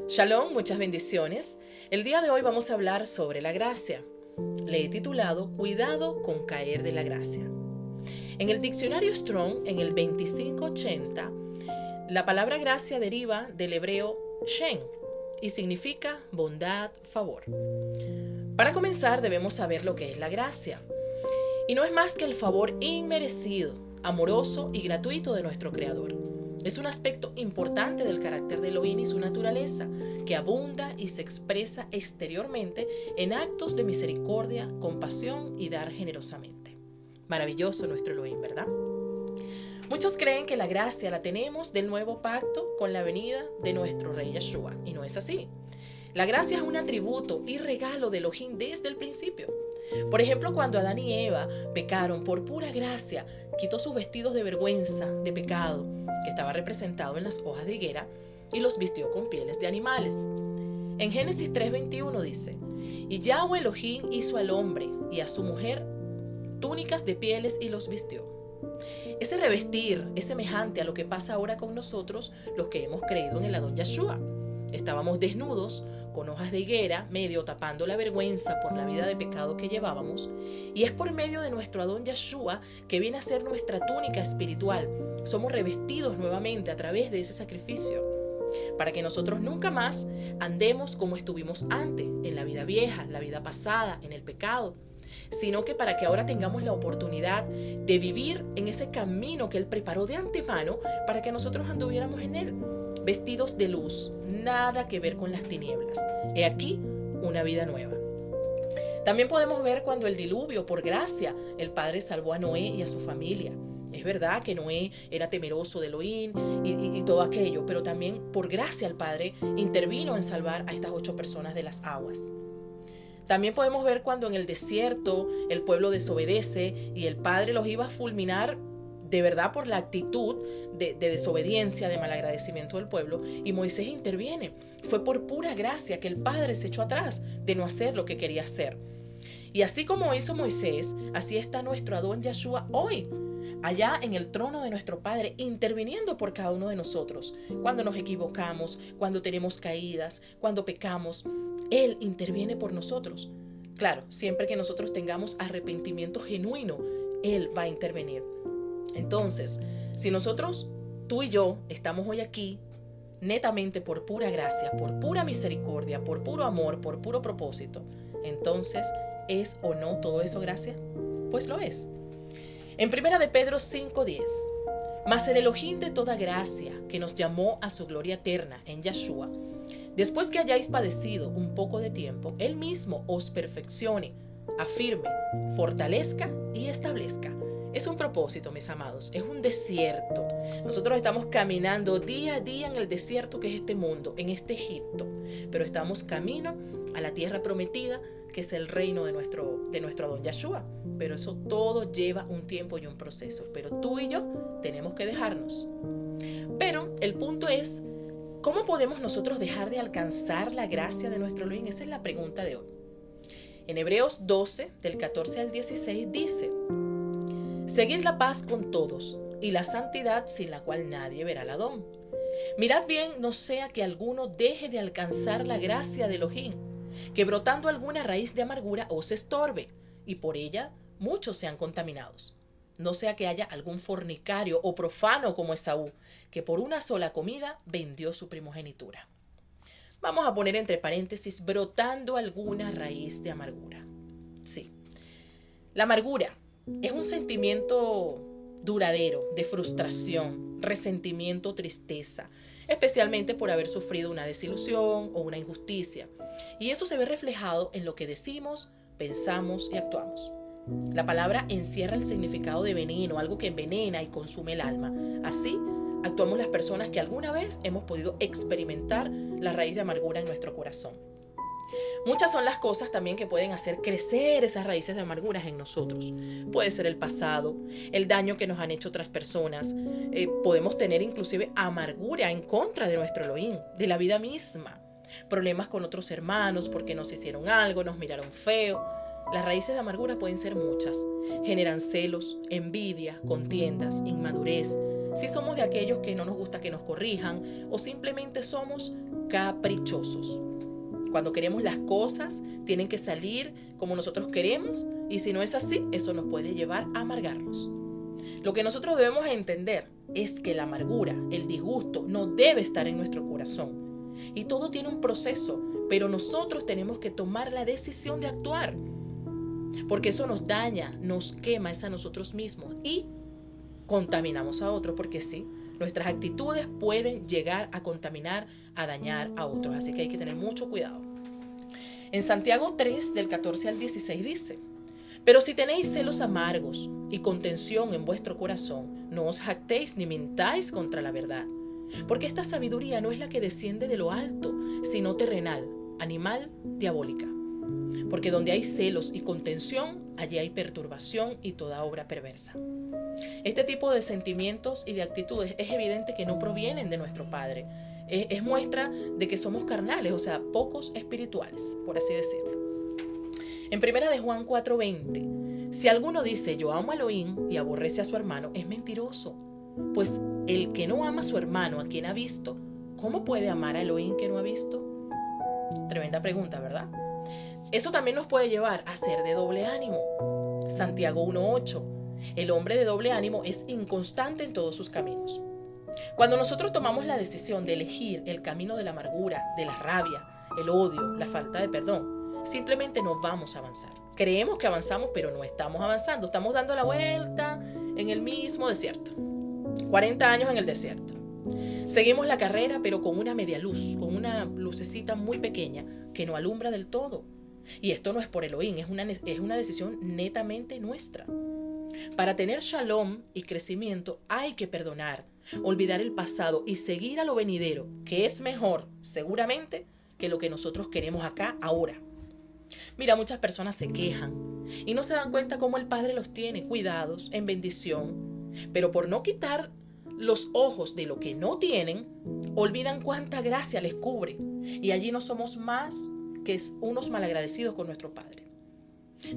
Shalom, muchas bendiciones. El día de hoy vamos a hablar sobre la gracia. Le he titulado Cuidado con caer de la gracia. En el diccionario Strong, en el 2580, la palabra gracia deriva del hebreo shen y significa bondad, favor. Para comenzar debemos saber lo que es la gracia. Y no es más que el favor inmerecido, amoroso y gratuito de nuestro Creador. Es un aspecto importante del carácter de Elohim y su naturaleza, que abunda y se expresa exteriormente en actos de misericordia, compasión y dar generosamente. Maravilloso nuestro Elohim, ¿verdad? Muchos creen que la gracia la tenemos del nuevo pacto con la venida de nuestro Rey Yeshua, y no es así. La gracia es un atributo y regalo de Elohim desde el principio. Por ejemplo, cuando Adán y Eva pecaron por pura gracia, quitó sus vestidos de vergüenza, de pecado, que estaba representado en las hojas de higuera, y los vistió con pieles de animales. En Génesis 3:21 dice: Y Yahweh Elohim hizo al hombre y a su mujer túnicas de pieles y los vistió. Ese revestir es semejante a lo que pasa ahora con nosotros, los que hemos creído en el Adón Yeshua. Estábamos desnudos, con hojas de higuera, medio tapando la vergüenza por la vida de pecado que llevábamos, y es por medio de nuestro Adón Yeshua que viene a ser nuestra túnica espiritual. Somos revestidos nuevamente a través de ese sacrificio, para que nosotros nunca más andemos como estuvimos antes, en la vida vieja, en la vida pasada, en el pecado, sino que para que ahora tengamos la oportunidad de vivir en ese camino que Él preparó de antemano para que nosotros anduviéramos en Él, vestidos de luz, nada que ver con las tinieblas. He aquí una vida nueva. También podemos ver cuando el diluvio, por gracia, el Padre salvó a Noé y a su familia. Es verdad que Noé era temeroso de Elohim y todo aquello, pero también por gracia el Padre intervino en salvar a estas 8 personas de las aguas. También podemos ver cuando en el desierto el pueblo desobedece y el Padre los iba a fulminar de verdad por la actitud de desobediencia, de malagradecimiento del pueblo, y Moisés interviene. Fue por pura gracia que el Padre se echó atrás de no hacer lo que quería hacer. Y así como hizo Moisés, así está nuestro Adón Yeshua hoy, allá en el trono de nuestro Padre, interviniendo por cada uno de nosotros. Cuando nos equivocamos, cuando tenemos caídas, cuando pecamos, Él interviene por nosotros. Claro, siempre que nosotros tengamos arrepentimiento genuino, Él va a intervenir. Entonces, si nosotros, tú y yo, estamos hoy aquí, netamente por pura gracia, por pura misericordia, por puro amor, por puro propósito, entonces, ¿es o no todo eso gracia? Pues lo es. En 1 de Pedro 5:10, mas el Elohim de toda gracia, que nos llamó a su gloria eterna en Yeshua, después que hayáis padecido un poco de tiempo, Él mismo os perfeccione, afirme, fortalezca y establezca. Es un propósito, mis amados, es un desierto. Nosotros estamos caminando día a día en el desierto que es este mundo, en este Egipto, pero estamos camino a la tierra prometida, que es el reino de nuestro Adón Yeshua. Pero eso todo lleva un tiempo y un proceso. Pero tú y yo tenemos que dejarnos. Pero el punto es, ¿cómo podemos nosotros dejar de alcanzar la gracia de nuestro Elohim? Esa es la pregunta de hoy. En Hebreos 12, del 14 al 16, dice: Seguid la paz con todos y la santidad sin la cual nadie verá el Adón. Mirad bien, no sea que alguno deje de alcanzar la gracia de Elohim, que brotando alguna raíz de amargura os estorbe, y por ella muchos sean contaminados. No sea que haya algún fornicario o profano como Esaú, que por una sola comida vendió su primogenitura. Vamos a poner entre paréntesis, brotando alguna raíz de amargura. Sí, la amargura es un sentimiento duradero de frustración, resentimiento, tristeza, especialmente por haber sufrido una desilusión o una injusticia. Y eso se ve reflejado en lo que decimos, pensamos y actuamos. La palabra encierra el significado de veneno, algo que envenena y consume el alma. Así actuamos las personas que alguna vez hemos podido experimentar la raíz de amargura en nuestro corazón. Muchas son las cosas también que pueden hacer crecer esas raíces de amarguras en nosotros. Puede ser el pasado, el daño que nos han hecho otras personas. Podemos tener inclusive amargura en contra de nuestro Elohim, de la vida misma. Problemas con otros hermanos porque nos hicieron algo, nos miraron feo. Las raíces de amargura pueden ser muchas. Generan celos, envidia, contiendas, inmadurez. Si somos de aquellos que no nos gusta que nos corrijan o simplemente somos caprichosos. Cuando queremos las cosas, tienen que salir como nosotros queremos, y si no es así, eso nos puede llevar a amargarnos. Lo que nosotros debemos entender es que la amargura, el disgusto, no debe estar en nuestro corazón. Y todo tiene un proceso, pero nosotros tenemos que tomar la decisión de actuar. Porque eso nos daña, nos quema, es a nosotros mismos y contaminamos a otros, porque sí, nuestras actitudes pueden llegar a contaminar, a dañar a otros. Así que hay que tener mucho cuidado. En Santiago 3, del 14 al 16 dice: pero si tenéis celos amargos y contención en vuestro corazón, no os jactéis ni mintáis contra la verdad. Porque esta sabiduría no es la que desciende de lo alto, sino terrenal, animal, diabólica. Porque donde hay celos y contención, allí hay perturbación y toda obra perversa. Este tipo de sentimientos y de actitudes es evidente que no provienen de nuestro Padre. Es muestra de que somos carnales, o sea, pocos espirituales, por así decirlo. En 1 de Juan 4:20, si alguno dice yo amo a Elohim y aborrece a su hermano, es mentiroso. Pues el que no ama a su hermano a quien ha visto, ¿cómo puede amar a Elohim que no ha visto? Tremenda pregunta, ¿verdad? Eso también nos puede llevar a ser de doble ánimo. Santiago 1:8, el hombre de doble ánimo es inconstante en todos sus caminos. Cuando nosotros tomamos la decisión de elegir el camino de la amargura, de la rabia, el odio, la falta de perdón, simplemente no vamos a avanzar. Creemos que avanzamos, pero no estamos avanzando. Estamos dando la vuelta en el mismo desierto. 40 años en el desierto. Seguimos la carrera, pero con una media luz, con una lucecita muy pequeña que no alumbra del todo. Y esto no es por Elohim, es una decisión netamente nuestra. Para tener shalom y crecimiento hay que perdonar, olvidar el pasado y seguir a lo venidero, que es mejor, seguramente, que lo que nosotros queremos acá, ahora. Mira, muchas personas se quejan y no se dan cuenta cómo el Padre los tiene cuidados, en bendición, pero por no quitar los ojos de lo que no tienen, olvidan cuánta gracia les cubre, y allí no somos más que unos malagradecidos con nuestro Padre.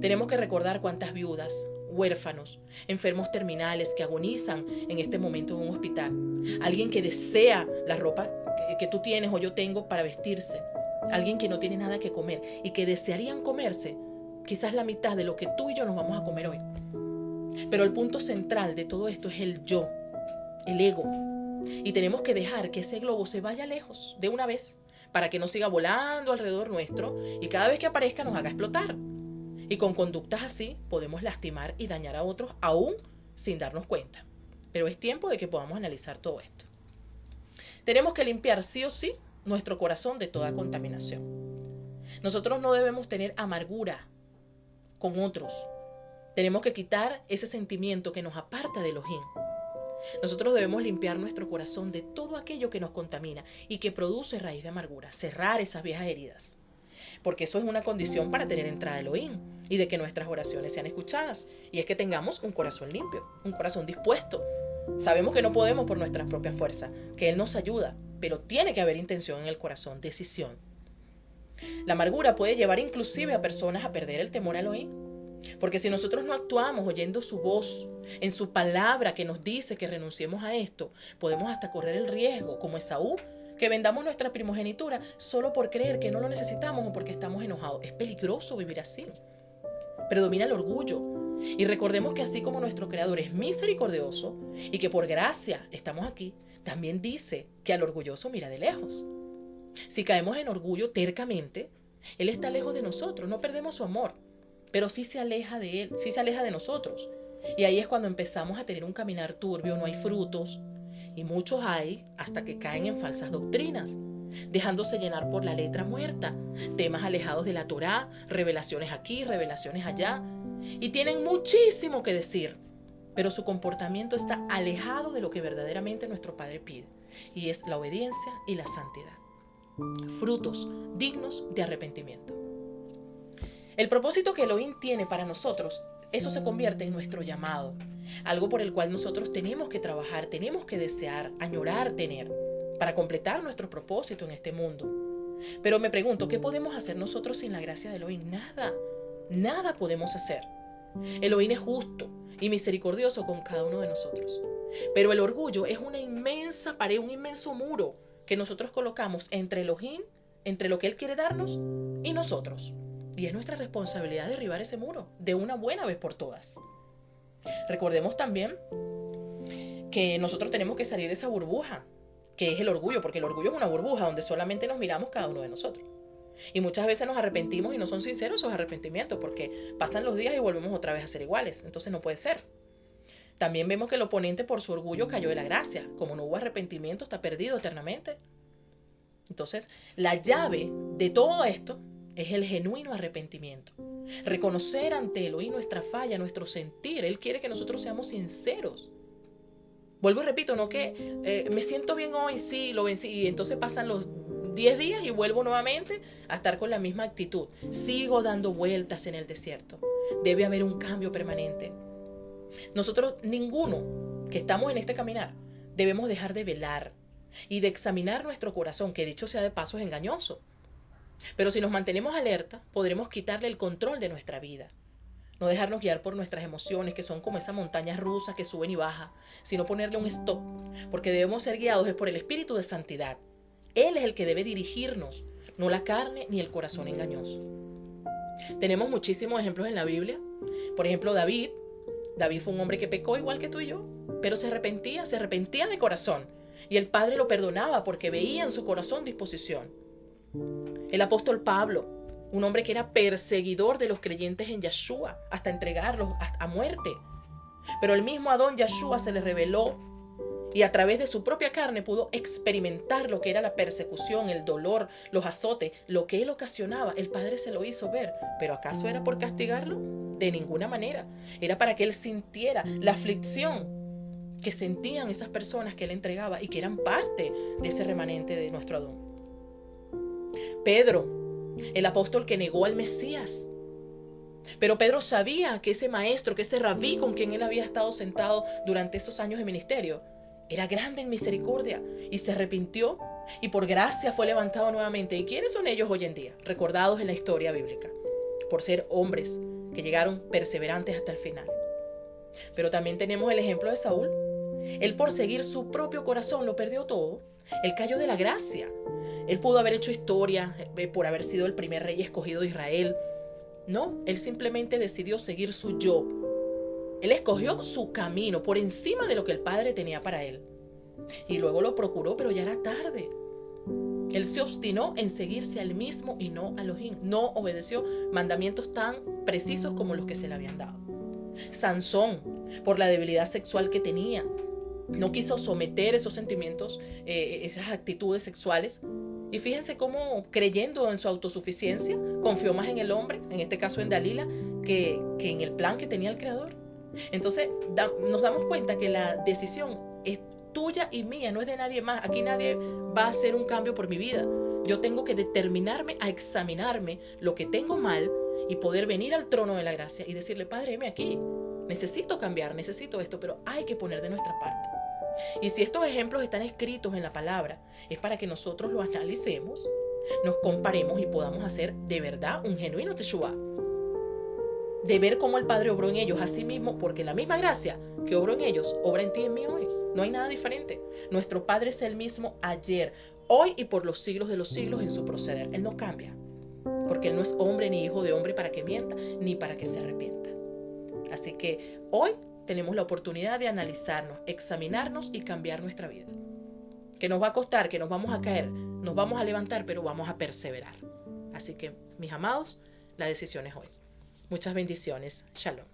Tenemos que recordar cuántas viudas, huérfanos, enfermos terminales que agonizan en este momento en un hospital, alguien que desea la ropa que tú tienes o yo tengo para vestirse, alguien que no tiene nada que comer y que desearían comerse quizás la mitad de lo que tú y yo nos vamos a comer hoy. Pero el punto central de todo esto es el yo, el ego, y tenemos que dejar que ese globo se vaya lejos de una vez para que no siga volando alrededor nuestro y cada vez que aparezca nos haga explotar. Y con conductas así podemos lastimar y dañar a otros aún sin darnos cuenta. Pero es tiempo de que podamos analizar todo esto. Tenemos que limpiar sí o sí nuestro corazón de toda contaminación. Nosotros no debemos tener amargura con otros. Tenemos que quitar ese sentimiento que nos aparta de Elohim. Nosotros debemos limpiar nuestro corazón de todo aquello que nos contamina y que produce raíz de amargura, cerrar esas viejas heridas. Porque eso es una condición para tener entrada a Elohim y de que nuestras oraciones sean escuchadas. Y es que tengamos un corazón limpio, un corazón dispuesto. Sabemos que no podemos por nuestras propias fuerzas, que Él nos ayuda, pero tiene que haber intención en el corazón, decisión. La amargura puede llevar inclusive a personas a perder el temor a Elohim. Porque si nosotros no actuamos oyendo su voz, en su palabra que nos dice que renunciemos a esto, podemos hasta correr el riesgo, como Esaú, que vendamos nuestra primogenitura solo por creer que no lo necesitamos o porque estamos enojados. Es peligroso vivir así. Predomina el orgullo. Y recordemos que así como nuestro Creador es misericordioso y que por gracia estamos aquí, también dice que al orgulloso mira de lejos. Si caemos en orgullo tercamente, Él está lejos de nosotros, no perdemos su amor, pero sí se aleja de Él, sí se aleja de nosotros. Y ahí es cuando empezamos a tener un caminar turbio, no hay frutos, y muchos hay hasta que caen en falsas doctrinas, dejándose llenar por la letra muerta, temas alejados de la Torá, revelaciones aquí, revelaciones allá, y tienen muchísimo que decir, pero su comportamiento está alejado de lo que verdaderamente nuestro Padre pide, y es la obediencia y la santidad. Frutos dignos de arrepentimiento. El propósito que Elohim tiene para nosotros, eso se convierte en nuestro llamado, algo por el cual nosotros tenemos que trabajar, tenemos que desear, añorar tener, para completar nuestro propósito en este mundo. Pero me pregunto, ¿qué podemos hacer nosotros sin la gracia de Elohim? Nada podemos hacer. Elohim es justo y misericordioso con cada uno de nosotros. Pero el orgullo es una inmensa pared, un inmenso muro que nosotros colocamos entre Elohim, entre lo que Él quiere darnos y nosotros. Y es nuestra responsabilidad derribar ese muro de una buena vez por todas. Recordemos también que nosotros tenemos que salir de esa burbuja, que es el orgullo, porque el orgullo es una burbuja donde solamente nos miramos cada uno de nosotros. Y muchas veces nos arrepentimos y no son sinceros esos arrepentimientos, porque pasan los días y volvemos otra vez a ser iguales. Entonces no puede ser. También vemos que el oponente por su orgullo cayó de la gracia. Como no hubo arrepentimiento, está perdido eternamente. Entonces, la llave de todo esto es el genuino arrepentimiento. Reconocer ante Elohim nuestra falla, nuestro sentir. Él quiere que nosotros seamos sinceros. Vuelvo y repito, no que me siento bien hoy, sí, lo vencí, y entonces pasan los 10 días y vuelvo nuevamente a estar con la misma actitud. Sigo dando vueltas en el desierto. Debe haber un cambio permanente. Nosotros, ninguno que estamos en este caminar, debemos dejar de velar y de examinar nuestro corazón, que dicho sea de paso es engañoso. Pero si nos mantenemos alerta, podremos quitarle el control de nuestra vida. No dejarnos guiar por nuestras emociones, que son como esas montañas rusas que suben y bajan, sino ponerle un stop, porque debemos ser guiados por el Espíritu de Santidad. Él es el que debe dirigirnos, no la carne ni el corazón engañoso. Tenemos muchísimos ejemplos en la Biblia. Por ejemplo, David fue un hombre que pecó igual que tú y yo, pero se arrepentía de corazón. Y el Padre lo perdonaba porque veía en su corazón disposición. El apóstol Pablo, un hombre que era perseguidor de los creyentes en Yeshua, hasta entregarlos a muerte. Pero el mismo Adón Yeshua se le reveló y a través de su propia carne pudo experimentar lo que era la persecución, el dolor, los azotes, lo que él ocasionaba. El Padre se lo hizo ver. ¿Pero acaso era por castigarlo? De ninguna manera. Era para que él sintiera la aflicción que sentían esas personas que él entregaba y que eran parte de ese remanente de nuestro Adón. Pedro, el apóstol que negó al Mesías. Pero Pedro sabía que ese maestro, que ese rabí con quien él había estado sentado durante esos años de ministerio, era grande en misericordia y se arrepintió y por gracia fue levantado nuevamente. ¿Y quiénes son ellos hoy en día? Recordados en la historia bíblica por ser hombres que llegaron perseverantes hasta el final. Pero también tenemos el ejemplo de Saúl. Él por seguir su propio corazón lo perdió todo. Él cayó de la gracia. Él pudo haber hecho historia por haber sido el primer rey escogido de Israel. No, él simplemente decidió seguir su yo. Él escogió su camino por encima de lo que el Padre tenía para él. Y luego lo procuró, pero ya era tarde. Él se obstinó en seguirse a él mismo y no a Elohim. No obedeció mandamientos tan precisos como los que se le habían dado. Sansón, por la debilidad sexual que tenía, no quiso someter esos sentimientos, esas actitudes sexuales. Y fíjense cómo, creyendo en su autosuficiencia, confió más en el hombre, en este caso en Dalila, que en el plan que tenía el Creador. Entonces nos damos cuenta que la decisión es tuya y mía, no es de nadie más. Aquí nadie va a hacer un cambio por mi vida. Yo tengo que determinarme a examinarme lo que tengo mal y poder venir al trono de la gracia y decirle: Padre, heme aquí, necesito cambiar, necesito esto, pero hay que poner de nuestra parte. Y si estos ejemplos están escritos en la palabra, es para que nosotros los analicemos, nos comparemos y podamos hacer de verdad un genuino Teshuvah. De ver cómo el Padre obró en ellos, así mismo, porque la misma gracia que obró en ellos, obra en ti y en mí hoy. No hay nada diferente. Nuestro Padre es el mismo ayer, hoy y por los siglos de los siglos en su proceder. Él no cambia, porque Él no es hombre ni hijo de hombre para que mienta, ni para que se arrepienta. Así que hoy tenemos la oportunidad de analizarnos, examinarnos y cambiar nuestra vida. Que nos va a costar, que nos vamos a caer, nos vamos a levantar, pero vamos a perseverar. Así que, mis amados, la decisión es hoy. Muchas bendiciones. Shalom.